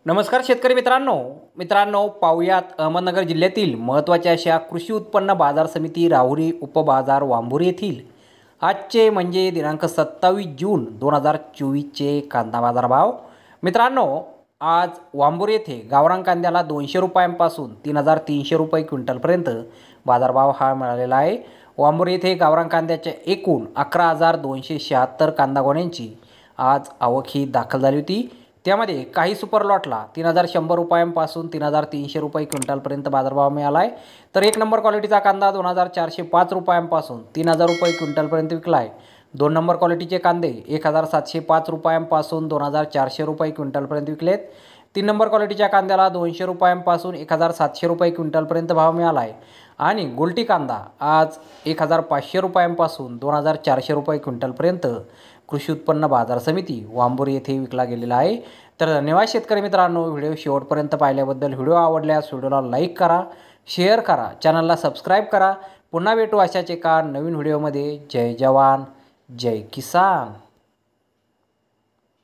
नमस्कार शेतकरी मित्रांनो पाहुयात अहमदनगर जिल्ह्यातील महत्त्वाच्या अशा कृषी उत्पन्न बाजार समिती राहुरी उपबाजार वांबुरी येथील आजचे म्हणजे दिनांक 27 जून 2024चे कांदा बाजार भाव। मित्रांनो, आज वांबुरी येथे गावरान कांद्याला 200 रुपयांपासून 3300 रुपये क्विंटलपर्यंत बाजारभाव हा मिळालेला आहे। वांबुरी येथे गावरान कांद्याच्या एकूण 11,276 कांदा गोण्यांची आज आवक ही दाखल झाली होती। त्यामध्ये काही सुपर लॉटला 3,100 रुपयांपासून 3,300 रुपये क्विंटलपर्यंत बाजारभाव मिळाला आहे, तर एक नंबर क्वालिटीचा कांदा 2,405 रुपयांपासून 3,000 रुपये क्विंटलपर्यंत विकला आहे। दोन नंबर क्वालिटीचे कांदे 1,705 रुपयांपासून 2,400 रुपये क्विंटलपर्यंत विकलेत। तीन नंबर क्वालिटीच्या कांद्याला 200 रुपयांपासून 1,700 रुपये क्विंटलपर्यंत भाव मिळाला आहे आणि गोल्टी कांदा आज 1,500 रुपयांपासून 2,400 रुपये क्विंटलपर्यंत कृषी उत्पन्न बाजार समिती वांबुरी येथे विकला गेलेला आहे। तर धन्यवाद शेतकरी मित्रांनो, व्हिडिओ शेवटपर्यंत पाहिल्याबद्दल। व्हिडिओ आवडल्यास व्हिडिओला लाईक करा, शेअर करा, चॅनलला सबस्क्राईब करा। पुन्हा भेटू अशाच एका नवीन व्हिडिओमध्ये। जय जवान जय किसान।